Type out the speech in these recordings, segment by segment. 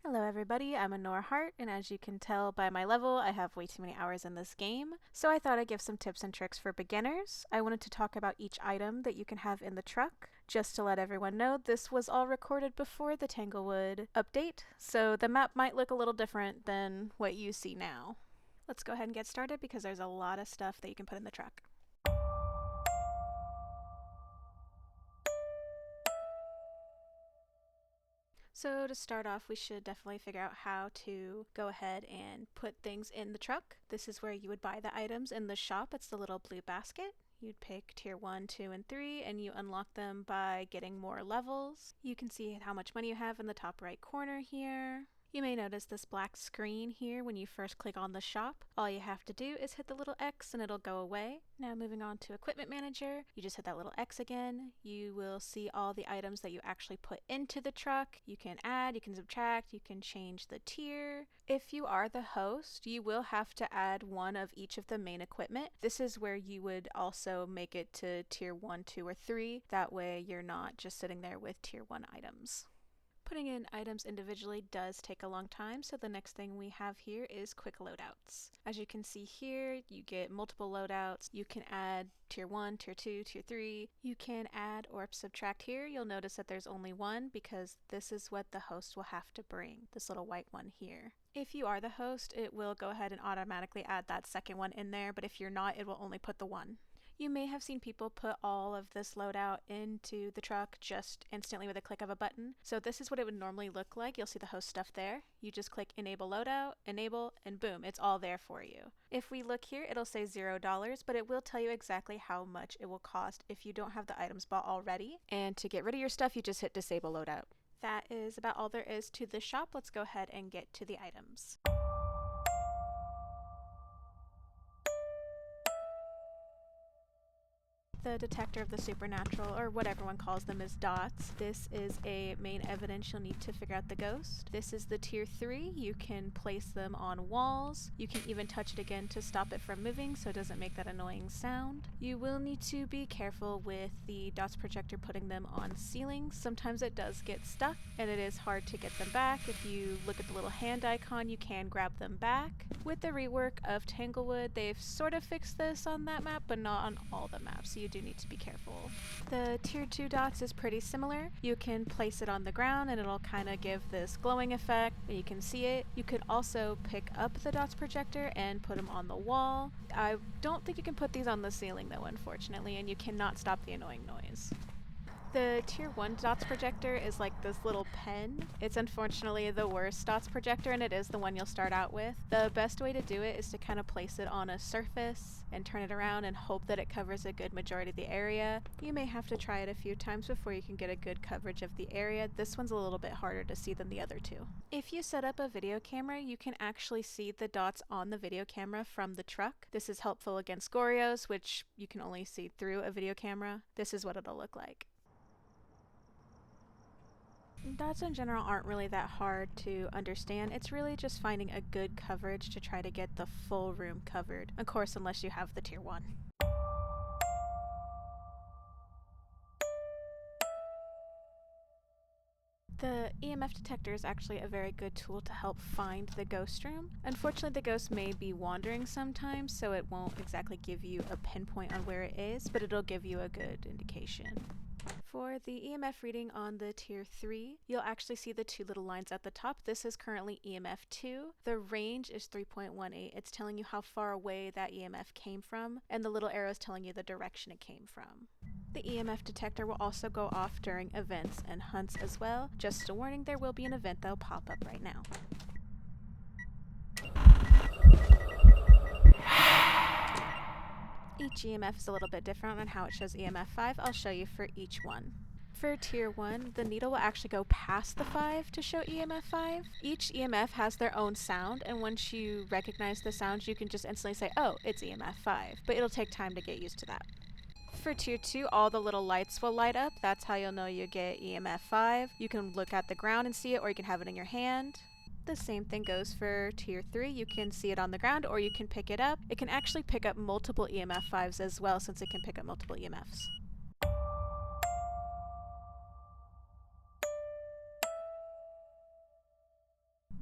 Hello everybody, I'm Anora Hart, and as you can tell by my level, I have way too many hours in this game, so I thought I'd give some tips and tricks for beginners. I wanted to talk about each item that you can have in the truck. Just to let everyone know, this was all recorded before the Tanglewood update, so the map might look a little different than what you see now. Let's go ahead and get started because there's a lot of stuff that you can put in the truck. So to start off, we should definitely figure out how to go ahead and put things in the truck. This is where you would buy the items in the shop. It's the little blue basket. You'd pick tier 1, 2, and 3, and you unlock them by getting more levels. You can see how much money you have in the top right corner here. You may notice this black screen here when you first click on the shop. All you have to do is hit the little X and it'll go away. Now moving on to Equipment Manager, you just hit that little X again. You will see all the items that you actually put into the truck. You can add, you can subtract, you can change the tier. If you are the host, you will have to add one of each of the main equipment. This is where you would also make it to tier 1, 2, or 3. That way you're not just sitting there with tier 1 items. Putting in items individually does take a long time, so the next thing we have here is quick loadouts. As you can see here, you get multiple loadouts. You can add tier 1, tier 2, tier 3. You can add or subtract here. You'll notice that there's only one because this is what the host will have to bring, this little white one here. If you are the host, it will go ahead and automatically add that second one in there, but if you're not, it will only put the one. You may have seen people put all of this loadout into the truck just instantly with a click of a button. So this is what it would normally look like. You'll see the host stuff there. You just click enable loadout, enable, and boom, it's all there for you. If we look here, it'll say $0, but it will tell you exactly how much it will cost if you don't have the items bought already. And to get rid of your stuff, you just hit disable loadout. That is about all there is to the shop. Let's go ahead and get to the items. The detector of the supernatural, or what everyone calls them, is dots. This is a main evidence you'll need to figure out the ghost. This is the tier 3. You can place them on walls. You can even touch it again to stop it from moving so it doesn't make that annoying sound. You will need to be careful with the dots projector putting them on ceilings. Sometimes it does get stuck and it is hard to get them back. If you look at the little hand icon, you can grab them back. With the rework of Tanglewood, they've sort of fixed this on that map, but not on all the maps, so you do need to be careful. The tier 2 dots is pretty similar. You can place it on the ground and it'll kind of give this glowing effect and you can see it. You could also pick up the dots projector and put them on the wall. I don't think you can put these on the ceiling though, unfortunately, and you cannot stop the annoying noise. The tier 1 dots projector is like this little pen. It's unfortunately the worst dots projector and it is the one you'll start out with. The best way to do it is to kind of place it on a surface and turn it around and hope that it covers a good majority of the area. You may have to try it a few times before you can get a good coverage of the area. This one's a little bit harder to see than the other two. If you set up a video camera, you can actually see the dots on the video camera from the truck. This is helpful against Gorios, which you can only see through a video camera. This is what it'll look like. Dots in general aren't really that hard to understand. It's really just finding a good coverage to try to get the full room covered. Of course, unless you have the tier 1. The EMF detector is actually a very good tool to help find the ghost room. Unfortunately, the ghost may be wandering sometimes, so it won't exactly give you a pinpoint on where it is, but it'll give you a good indication. For the EMF reading on the tier 3, you'll actually see the two little lines at the top. This is currently EMF 2. The range is 3.18. It's telling you how far away that EMF came from, and the little arrow is telling you the direction it came from. The EMF detector will also go off during events and hunts as well. Just a warning, there will be an event that'll pop up right now. Each EMF is a little bit different on how it shows EMF 5. I'll show you for each one. For tier 1, the needle will actually go past the 5 to show EMF 5. Each EMF has their own sound, and once you recognize the sounds, you can just instantly say, oh, it's EMF 5, but it'll take time to get used to that. For tier 2, all the little lights will light up. That's how you'll know you get EMF 5. You can look at the ground and see it, or you can have it in your hand. The same thing goes for tier 3. You can see it on the ground or you can pick it up. It can actually pick up multiple EMF 5s as well since it can pick up multiple EMFs.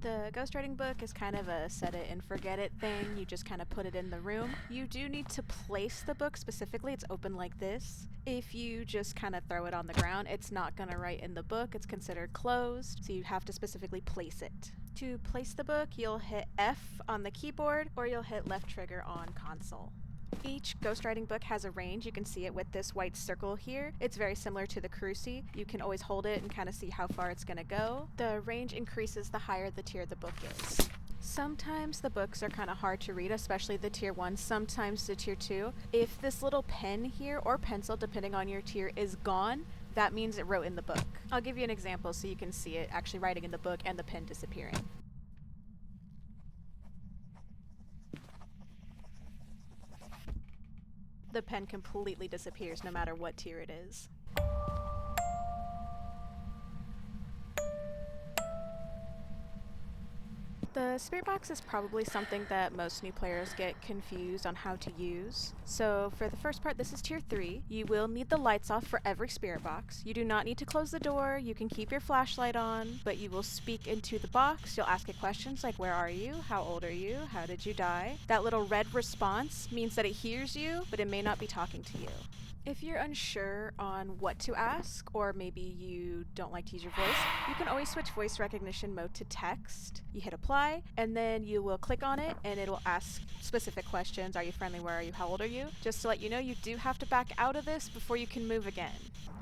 The ghostwriting book is kind of a set it and forget it thing. You just kind of put it in the room. You do need to place the book specifically. It's open like this. If you just kind of throw it on the ground, it's not going to write in the book. It's considered closed, so you have to specifically place it. To place the book, you'll hit F on the keyboard or you'll hit left trigger on console. Each ghostwriting book has a range. You can see it with this white circle here. It's very similar to the Cruci. You can always hold it and kind of see how far it's going to go. The range increases the higher the tier the book is. Sometimes the books are kind of hard to read, especially the tier 1, sometimes the tier 2. If this little pen here, or pencil depending on your tier, is gone, that means it wrote in the book. I'll give you an example so you can see it actually writing in the book and the pen disappearing. The pen completely disappears no matter what tier it is. The spirit box is probably something that most new players get confused on how to use. So for the first part, this is tier 3. You will need the lights off for every spirit box. You do not need to close the door. You can keep your flashlight on, but you will speak into the box. You'll ask it questions like, where are you? How old are you? How did you die? That little red response means that it hears you, but it may not be talking to you. If you're unsure on what to ask, or maybe you don't like to use your voice, you can always switch voice recognition mode to text. You hit apply, and then you will click on it, and it'll ask specific questions. Are you friendly? Where are you? How old are you? Just to let you know, you do have to back out of this before you can move again.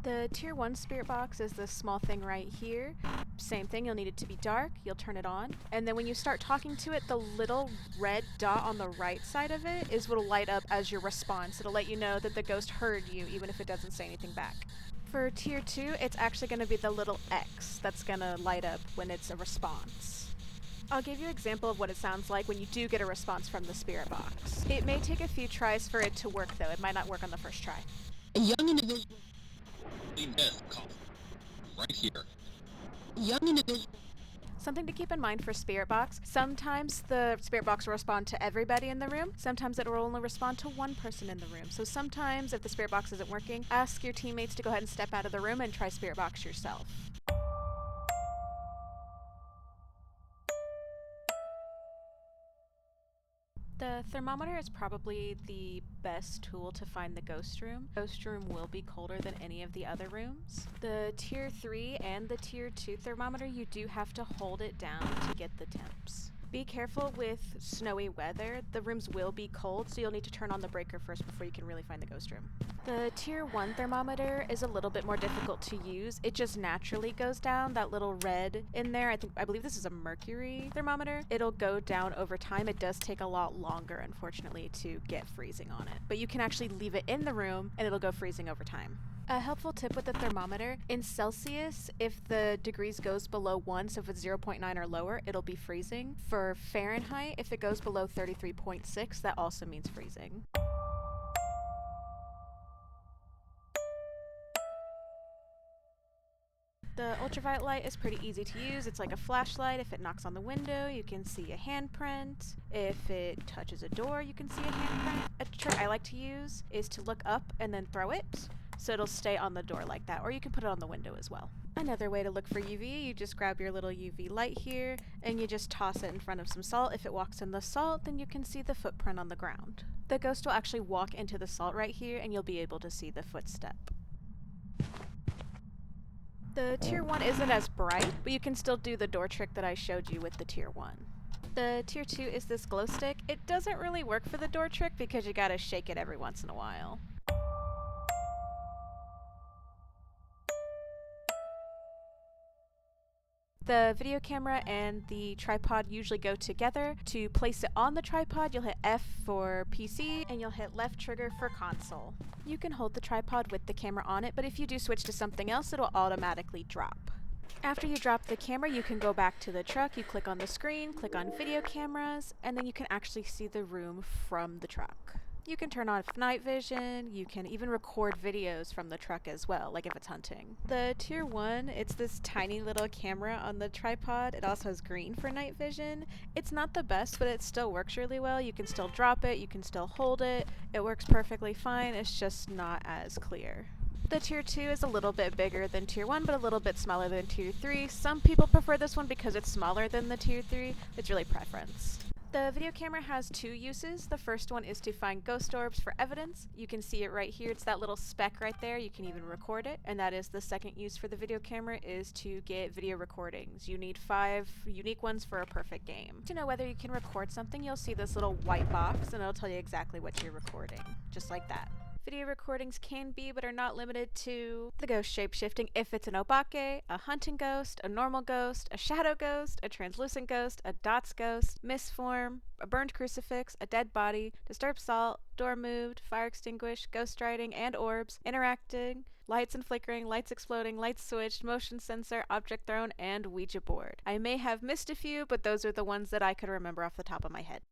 The tier 1 spirit box is this small thing right here. Same thing, you'll need it to be dark, you'll turn it on, and then when you start talking to it, the little red dot on the right side of it is what will light up as your response. It'll let you know that the ghost heard you, even if it doesn't say anything back. For tier 2, it's actually going to be the little X that's going to light up when it's a response. I'll give you an example of what it sounds like when you do get a response from the spirit box. It may take a few tries for it to work though, it might not work on the first try. A young individual death call right here. Young individual. Something to keep in mind for spirit box, sometimes the spirit box will respond to everybody in the room, sometimes it will only respond to one person in the room. So sometimes if the spirit box isn't working, ask your teammates to go ahead and step out of the room and try spirit box yourself. The thermometer is probably the best tool to find the ghost room. Ghost room will be colder than any of the other rooms. The tier 3 and the tier 2 thermometer, you do have to hold it down to get the temps. Be careful with snowy weather. The rooms will be cold, so you'll need to turn on the breaker first before you can really find the ghost room. The tier 1 thermometer is a little bit more difficult to use. It just naturally goes down, that little red in there. I believe this is a mercury thermometer. It'll go down over time. It does take a lot longer, unfortunately, to get freezing on it. But you can actually leave it in the room and it'll go freezing over time. A helpful tip with the thermometer, in Celsius, if the degrees goes below 1, so if it's 0.9 or lower, it'll be freezing. For Fahrenheit, if it goes below 33.6, that also means freezing. The ultraviolet light is pretty easy to use. It's like a flashlight. If it knocks on the window, you can see a handprint. If it touches a door, you can see a handprint. A trick I like to use is to look up and then throw it, so it'll stay on the door like that, or you can put it on the window as well. Another way to look for UV, you just grab your little UV light here, and you just toss it in front of some salt. If it walks in the salt, then you can see the footprint on the ground. The ghost will actually walk into the salt right here, and you'll be able to see the footstep. The tier 1 isn't as bright, but you can still do the door trick that I showed you with the tier 1. The tier 2 is this glow stick. It doesn't really work for the door trick because you gotta shake it every once in a while. The video camera and the tripod usually go together. To place it on the tripod, you'll hit F for PC and you'll hit left trigger for console. You can hold the tripod with the camera on it, but if you do switch to something else, it'll automatically drop. After you drop the camera, you can go back to the truck, you click on the screen, click on video cameras, and then you can actually see the room from the truck. You can turn off night vision, you can even record videos from the truck as well, like if it's hunting. The tier 1, it's this tiny little camera on the tripod. It also has green for night vision. It's not the best, but it still works really well. You can still drop it, you can still hold it. It works perfectly fine, it's just not as clear. The tier 2 is a little bit bigger than tier 1, but a little bit smaller than tier 3. Some people prefer this one because it's smaller than the tier 3. It's really preference. The video camera has two uses. The first one is to find ghost orbs for evidence. You can see it right here. It's that little speck right there. You can even record it. And that is the second use for the video camera, is to get video recordings. You need 5 unique ones for a perfect game. To know whether you can record something, you'll see this little white box and it'll tell you exactly what you're recording. Just like that. Video recordings can be, but are not limited to, the ghost shape-shifting if it's an obake, a hunting ghost, a normal ghost, a shadow ghost, a translucent ghost, a dots ghost, misform, a burned crucifix, a dead body, disturbed salt, door moved, fire extinguished, ghost riding and orbs, interacting, lights and flickering, lights exploding, lights switched, motion sensor, object thrown, and Ouija board. I may have missed a few, but those are the ones that I could remember off the top of my head.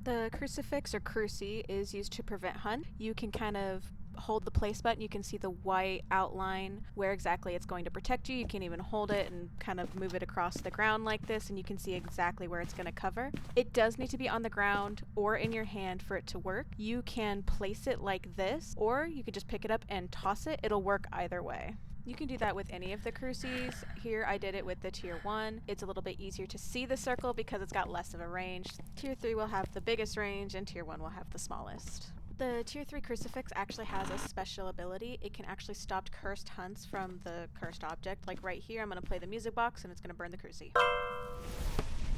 The crucifix or cruci is used to prevent hunt. You can kind of hold the place button, you can see the white outline where exactly it's going to protect you. You can even hold it and kind of move it across the ground like this, and you can see exactly where it's going to cover. It does need to be on the ground or in your hand for it to work. You can place it like this, or you could just pick it up and toss it. It'll work either way. You can do that with any of the crucis. Here I did it with the tier 1. It's a little bit easier to see the circle because it's got less of a range. Tier 3 will have the biggest range and tier 1 will have the smallest. The tier 3 crucifix actually has a special ability. It can actually stop cursed hunts from the cursed object. Like right here, I'm going to play the music box and it's going to burn the cruci.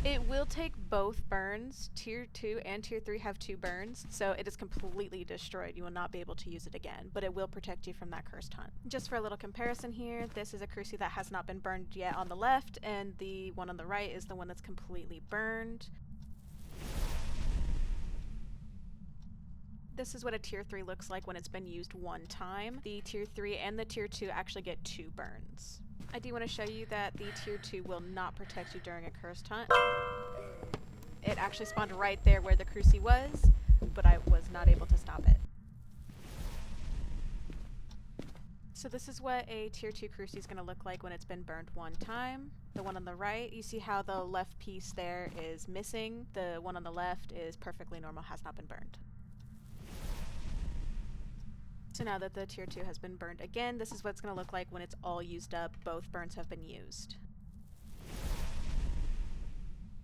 It will take both burns. Tier 2 and Tier 3 have 2 burns, so it is completely destroyed. You will not be able to use it again, but it will protect you from that cursed hunt. Just for a little comparison here, this is a cruci that has not been burned yet on the left, and the one on the right is the one that's completely burned. This is what a Tier 3 looks like when it's been used one time. The Tier 3 and the Tier 2 actually get 2 burns. I do want to show you that the tier 2 will not protect you during a cursed hunt. It actually spawned right there where the cruci was, but I was not able to stop it. So this is what a tier 2 cruci is going to look like when it's been burned one time. The one on the right, you see how the left piece there is missing. The one on the left is perfectly normal, has not been burned. So now that the tier 2 has been burned again, this is what it's going to look like when it's all used up. Both burns have been used.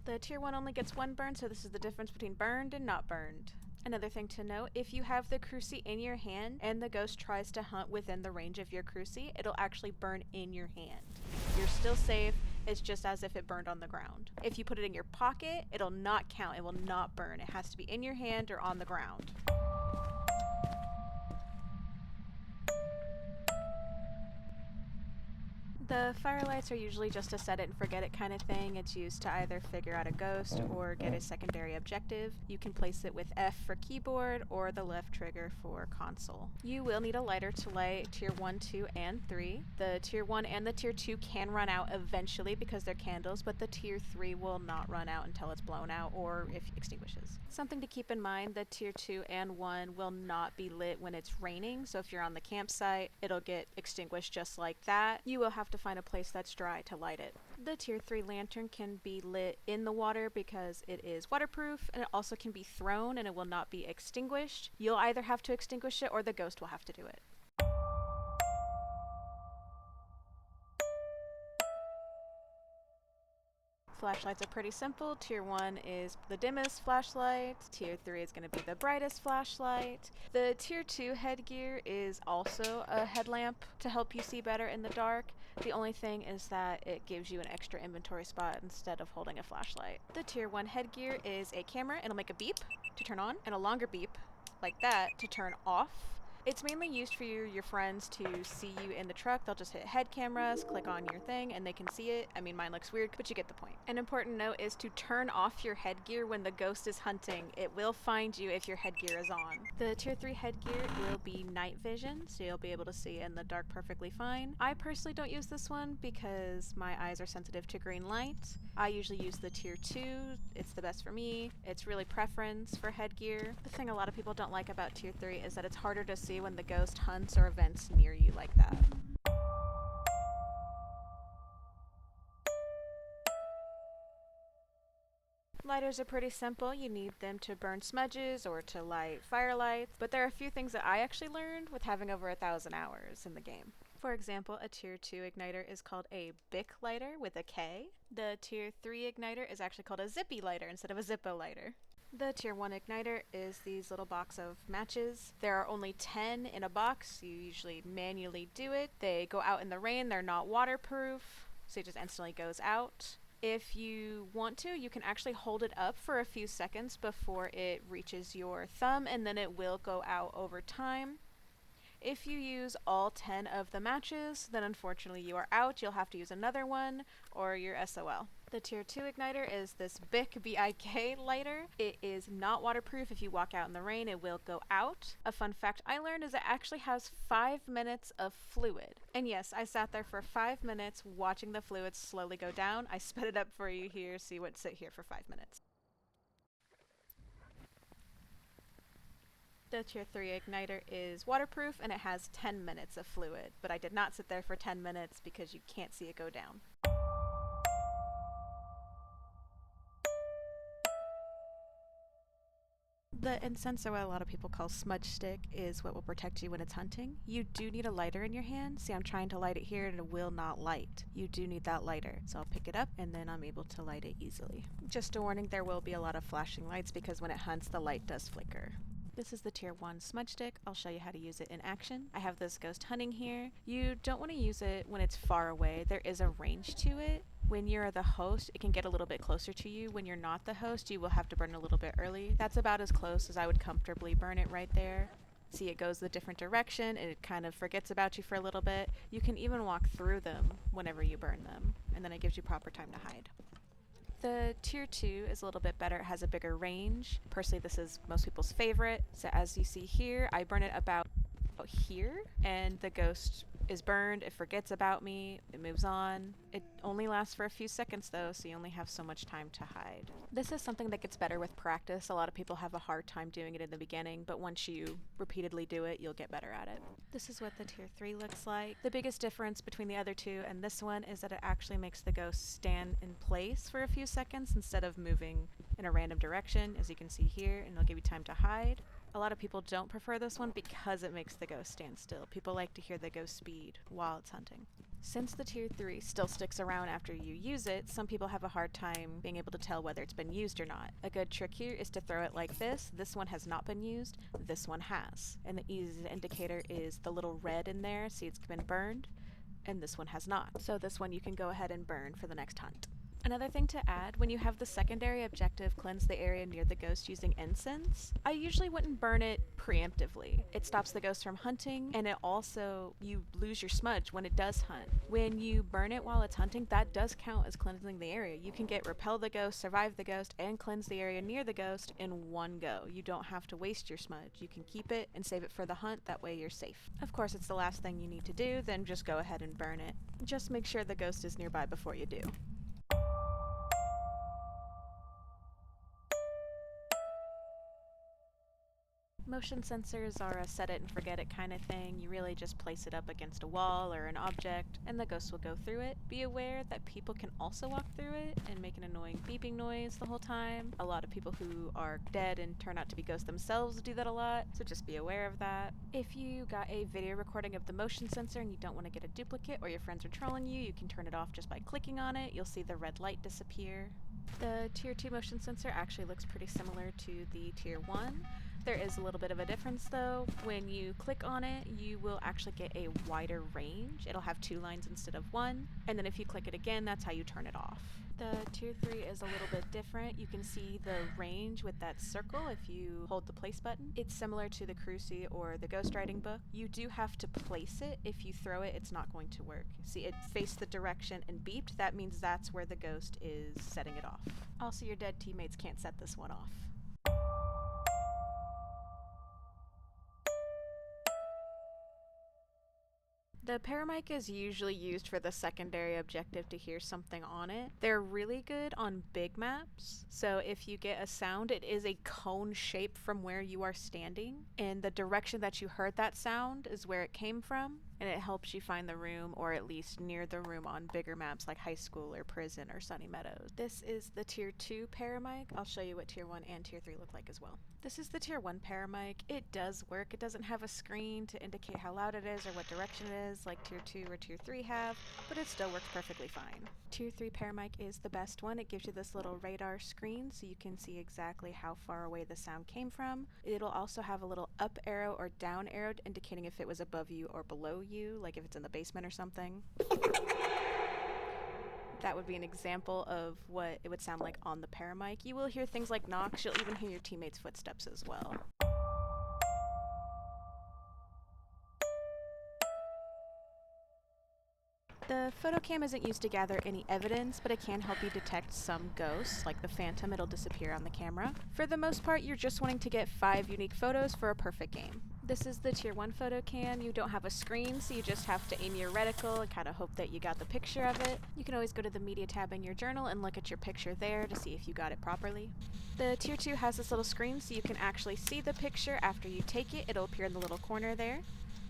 The tier 1 only gets 1 burn, so this is the difference between burned and not burned. Another thing to note, if you have the cruci in your hand and the ghost tries to hunt within the range of your cruci, it'll actually burn in your hand. You're still safe, it's just as if it burned on the ground. If you put it in your pocket, it'll not count, it will not burn. It has to be in your hand or on the ground. The firelights are usually just a set it and forget it kind of thing. It's used to either figure out a ghost or get a secondary objective. You can place it with F for keyboard or the left trigger for console. You will need a lighter to light tier 1, 2, and 3. The tier 1 and the tier 2 can run out eventually because they're candles, but the tier 3 will not run out until it's blown out or if it extinguishes. Something to keep in mind, the tier 2 and 1 will not be lit when it's raining, so if you're on the campsite, it'll get extinguished just like that. You will have to find a place that's dry to light it. The tier 3 lantern can be lit in the water because it is waterproof, and it also can be thrown and it will not be extinguished. You'll either have to extinguish it or the ghost will have to do it. Flashlights are pretty simple. Tier 1 is the dimmest flashlight. Tier 3 is going to be the brightest flashlight. The Tier 2 headgear is also a headlamp to help you see better in the dark. The only thing is that it gives you an extra inventory spot instead of holding a flashlight. The Tier 1 headgear is a camera. It'll make a beep to turn on and a longer beep like that to turn off. It's mainly used for your friends to see you in the truck. They'll just hit head cameras, click on your thing, and they can see it. I mean, mine looks weird, but you get the point. An important note is to turn off your headgear when the ghost is hunting. It will find you if your headgear is on. The Tier 3 headgear will be night vision, so you'll be able to see in the dark perfectly fine. I personally don't use this one because my eyes are sensitive to green light. I usually use the Tier 2. It's the best for me. It's really preference for headgear. The thing a lot of people don't like about Tier 3 is that it's harder to see when the ghost hunts or events near you like that. Lighters are pretty simple. You need them to burn smudges or to light firelights, but there are a few things that I actually learned with having over 1,000 hours in the game. For example, a tier 2 igniter is called a Bic lighter with a K. The tier 3 igniter is actually called a Zippy lighter instead of a Zippo lighter. The tier 1 igniter is these little box of matches. There are only 10 in a box. You usually manually do it. They go out in the rain. They're not waterproof, so it just instantly goes out. If you want to, you can actually hold it up for a few seconds before it reaches your thumb, and then it will go out over time. If you use all 10 of the matches, then unfortunately you are out. You'll have to use another one, or you're SOL. The tier 2 igniter is this Bic, B-I-K lighter. It is not waterproof. If you walk out in the rain, it will go out. A fun fact I learned is it actually has 5 minutes of fluid. And yes, I sat there for 5 minutes watching the fluid slowly go down. I sped it up for you here, so you would sit here for 5 minutes. The tier 3 igniter is waterproof and it has 10 minutes of fluid, but I did not sit there for 10 minutes because you can't see it go down. The incense, or what a lot of people call smudge stick, is what will protect you when it's hunting. You do need a lighter in your hand. See, I'm trying to light it here and it will not light. You do need that lighter. So I'll pick it up and then I'm able to light it easily. Just a warning, there will be a lot of flashing lights because when it hunts, the light does flicker. This is the tier 1 smudge stick. I'll show you how to use it in action. I have this ghost hunting here. You don't want to use it when it's far away. There is a range to it. When you're the host, it can get a little bit closer to you. When you're not the host, you will have to burn a little bit early. That's about as close as I would comfortably burn it right there. See, it goes the different direction, and it kind of forgets about you for a little bit. You can even walk through them whenever you burn them, and then it gives you proper time to hide. The tier 2 is a little bit better. It has a bigger range. Personally, this is most people's favorite. So as you see here, I burn it about here, and the ghost is burned. It forgets about me. It moves on. It only lasts for a few seconds though, so you only have so much time to hide. This is something that gets better with practice. A lot of people have a hard time doing it in the beginning, but once you repeatedly do it, you'll get better at it. This is what the tier 3 looks like. The biggest difference between the other two and this one is that it actually makes the ghost stand in place for a few seconds instead of moving in a random direction, as you can see here, and it'll give you time to hide. A lot of people don't prefer this one because it makes the ghost stand still. People like to hear the ghost speed while it's hunting. Since the tier 3 still sticks around after you use it, some people have a hard time being able to tell whether it's been used or not. A good trick here is to throw it like this. This one has not been used, this one has. And the easiest indicator is the little red in there, see it's been burned, and this one has not. So this one you can go ahead and burn for the next hunt. Another thing to add, when you have the secondary objective cleanse the area near the ghost using incense, I usually wouldn't burn it preemptively. It stops the ghost from hunting, and it also, you lose your smudge when it does hunt. When you burn it while it's hunting, that does count as cleansing the area. You can get repel the ghost, survive the ghost, and cleanse the area near the ghost in one go. You don't have to waste your smudge. You can keep it and save it for the hunt, that way you're safe. Of course, it's the last thing you need to do, then just go ahead and burn it. Just make sure the ghost is nearby before you do. Motion sensors are a set it and forget it kind of thing. You really just place it up against a wall or an object and the ghost will go through it. Be aware that people can also walk through it and make an annoying beeping noise the whole time. A lot of people who are dead and turn out to be ghosts themselves do that a lot, so just be aware of that. If you got a video recording of the motion sensor and you don't want to get a duplicate or your friends are trolling you, you can turn it off just by clicking on it. You'll see the red light disappear. The tier 2 motion sensor actually looks pretty similar to the tier 1. There is a little bit of a difference though. When you click on it, you will actually get a wider range. It'll have 2 lines instead of 1. And then if you click it again, that's how you turn it off. The tier 3 is a little bit different. You can see the range with that circle if you hold the place button. It's similar to the Cruci or the ghostwriting book. You do have to place it. If you throw it, it's not going to work. See, it faced the direction and beeped. That means that's where the ghost is setting it off. Also, your dead teammates can't set this one off. The Parabolic is usually used for the secondary objective to hear something on it. They're really good on big maps, so if you get a sound, it is a cone shape from where you are standing, and the direction that you heard that sound is where it came from, and it helps you find the room, or at least near the room, on bigger maps like high school or prison or Sunny Meadows. This is the Tier 2 Paramic. I'll show you what Tier 1 and Tier 3 look like as well. This is the Tier 1 Paramic. It does work. It doesn't have a screen to indicate how loud it is or what direction it is like Tier 2 or Tier 3 have, but it still works perfectly fine. Tier 3 Paramic is the best one. It gives you this little radar screen so you can see exactly how far away the sound came from. It'll also have a little up arrow or down arrow indicating if it was above you or below you, like if it's in the basement or something. That would be an example of what it would sound like on the Paramic. You will hear things like knocks. You'll even hear your teammates' footsteps as well. The photocam isn't used to gather any evidence, but it can help you detect some ghosts, like the phantom. It'll disappear on the camera. For the most part, you're just wanting to get 5 unique photos for a perfect game. This is the Tier 1 photocam. You don't have a screen, so you just have to aim your reticle and kind of hope that you got the picture of it. You can always go to the media tab in your journal and look at your picture there to see if you got it properly. The Tier 2 has this little screen so you can actually see the picture after you take it. It'll appear in the little corner there.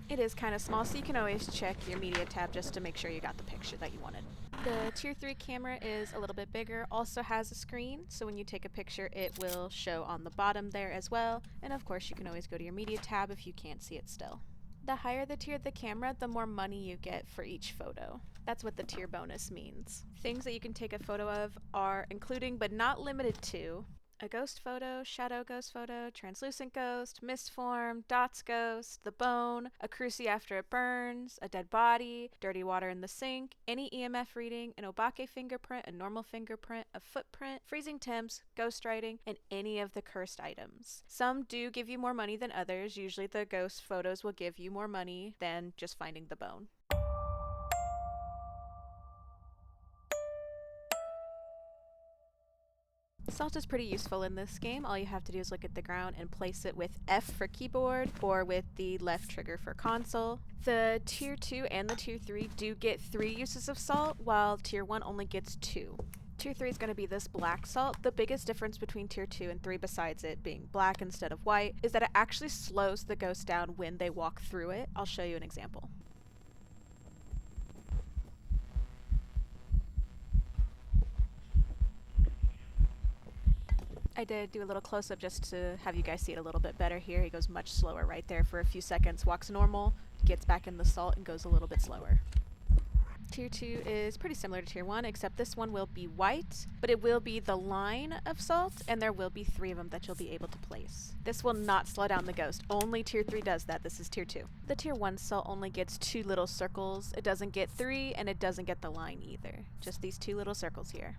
It is kind of small, so you can always check your media tab just to make sure you got the picture that you wanted. The Tier 3 camera is a little bit bigger, also has a screen, so when you take a picture it will show on the bottom there as well, and of course you can always go to your media tab if you can't see it still. The higher the tier of the camera, the more money you get for each photo. That's what the tier bonus means. Things that you can take a photo of are including but not limited to a ghost photo, shadow ghost photo, translucent ghost, mist form, dots ghost, the bone, a cruci after it burns, a dead body, dirty water in the sink, any EMF reading, an obake fingerprint, a normal fingerprint, a footprint, freezing temps, ghost writing, and any of the cursed items. Some do give you more money than others. Usually the ghost photos will give you more money than just finding the bone. Salt is pretty useful in this game. All you have to do is look at the ground and place it with F for keyboard or with the left trigger for console. The Tier 2 and the Tier 3 do get 3 uses of salt, while Tier 1 only gets 2. Tier 3 is going to be this black salt. The biggest difference between Tier 2 and 3, besides it being black instead of white, is that it actually slows the ghost down when they walk through it. I'll show you an example. I did do a little close-up just to have you guys see it a little bit better here. He goes much slower right there for a few seconds, walks normal, gets back in the salt, and goes a little bit slower. Tier 2 is pretty similar to Tier 1, except this one will be white, but it will be the line of salt, and there will be 3 of them that you'll be able to place. This will not slow down the ghost. Only Tier 3 does that. This is Tier 2. The Tier 1 salt only gets 2 little circles. It doesn't get 3, and it doesn't get the line either. Just these 2 little circles here.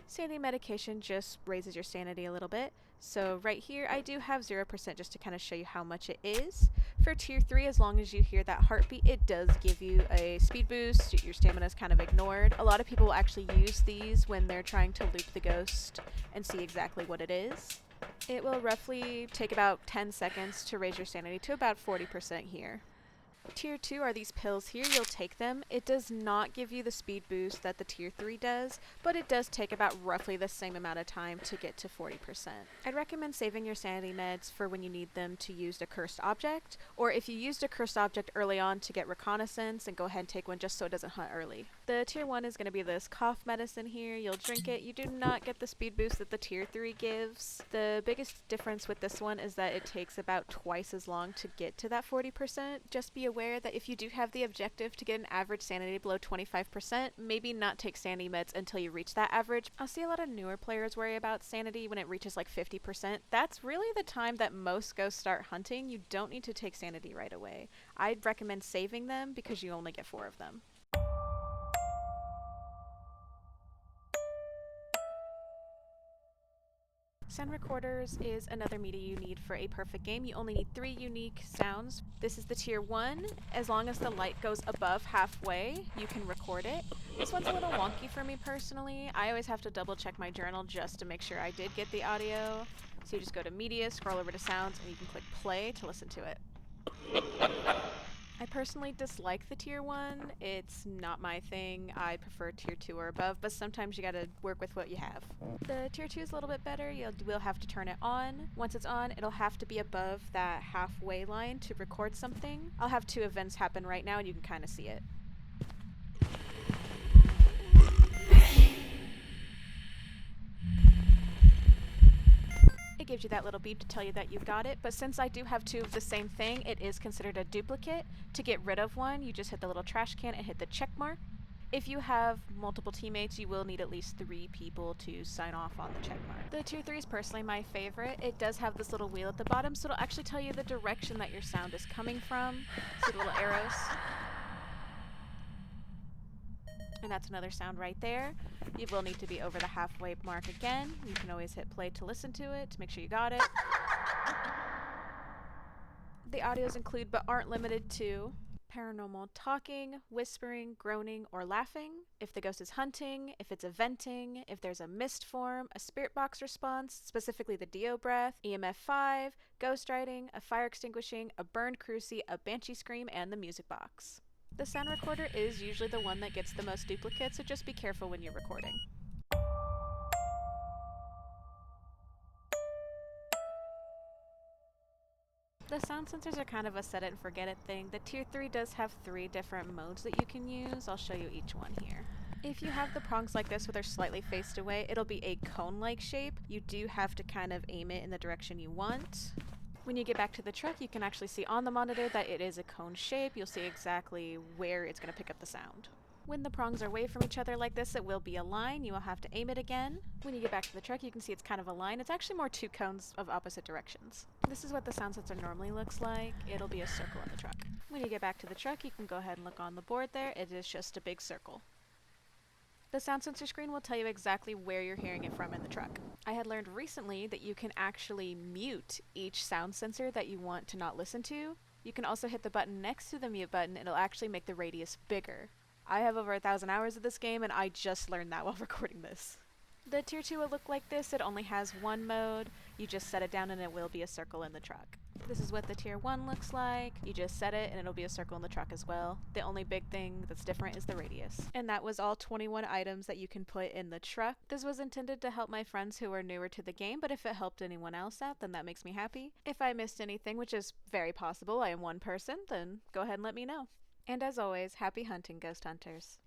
Sanity medication just raises your sanity a little bit. So right here I do have 0% just to kind of show you how much it is. For Tier 3, as long as you hear that heartbeat, it does give you a speed boost. Your stamina is kind of ignored. A lot of people will actually use these when they're trying to loop the ghost and see exactly what it is. It will roughly take about 10 seconds to raise your sanity to about 40% here. Tier 2 are these pills here. You'll take them. It does not give you the speed boost that the Tier 3 does, but it does take about roughly the same amount of time to get to 40%. I'd recommend saving your sanity meds for when you need them to use a cursed object, or if you used a cursed object early on to get reconnaissance, and go ahead and take one just so it doesn't hunt early. The Tier 1 is going to be this cough medicine here. You'll drink it. You do not get the speed boost that the Tier 3 gives. The biggest difference with this one is that it takes about twice as long to get to that 40%. Just be aware that if you do have the objective to get an average sanity below 25%, maybe not take sanity meds until you reach that average. I'll see a lot of newer players worry about sanity when it reaches like 50%. That's really the time that most ghosts start hunting. You don't need to take sanity right away. I'd recommend saving them because you only get 4 of them. Sound recorders is another media you need for a perfect game. You only need 3 unique sounds. This is the Tier 1. As long as the light goes above halfway, you can record it. This one's a little wonky for me personally. I always have to double check my journal just to make sure I did get the audio. So you just go to media, scroll over to sounds, and you can click play to listen to it. I personally dislike the tier 1. It's not my thing. I prefer tier 2 or above, but sometimes you gotta work with what you have. The tier 2 is a little bit better. You will have to turn it on. Once it's on, it'll have to be above that halfway line to record something. I'll have 2 events happen right now and you can kind of see it. It gives you that little beep to tell you that you got it, but since I do have 2 of the same thing, it is considered a duplicate. To get rid of one, you just hit the little trash can and hit the check mark. If you have multiple teammates, you will need at least 3 people to sign off on the check mark. The tier 3 is personally my favorite. It does have this little wheel at the bottom, so it'll actually tell you the direction that your sound is coming from. See the little arrows? And that's another sound right there. You will need to be over the halfway mark again. You can always hit play to listen to it, to make sure you got it. The audios include, but aren't limited to, paranormal talking, whispering, groaning, or laughing, if the ghost is hunting, if it's eventing, if there's a mist form, a spirit box response, specifically the Dio breath, EMF 5, ghost writing, a fire extinguishing, a burned cruci, a banshee scream, and the music box. The sound recorder is usually the one that gets the most duplicates, so just be careful when you're recording. The sound sensors are kind of a set it and forget it thing. The tier 3 does have 3 different modes that you can use. I'll show you each one here. If you have the prongs like this where they're slightly faced away, it'll be a cone-like shape. You do have to kind of aim it in the direction you want. When you get back to the truck, you can actually see on the monitor that it is a cone shape. You'll see exactly where it's going to pick up the sound. When the prongs are away from each other like this, it will be a line. You will have to aim it again. When you get back to the truck, you can see it's kind of a line. It's actually more 2 cones of opposite directions. This is what the sound sensor normally looks like. It'll be a circle in the truck. When you get back to the truck, you can go ahead and look on the board there. It is just a big circle. The sound sensor screen will tell you exactly where you're hearing it from in the truck. I had learned recently that you can actually mute each sound sensor that you want to not listen to. You can also hit the button next to the mute button. It'll actually make the radius bigger. I have over 1,000 hours of this game and I just learned that while recording this. The tier 2 will look like this. It only has one mode. You just set it down and it will be a circle in the truck. This is what the tier 1 looks like. You just set it and it'll be a circle in the truck as well. The only big thing that's different is the radius. And that was all 21 items that you can put in the truck. This was intended to help my friends who are newer to the game, but if it helped anyone else out, then that makes me happy. If I missed anything, which is very possible, I am one person, then go ahead and let me know. And as always, happy hunting, ghost hunters.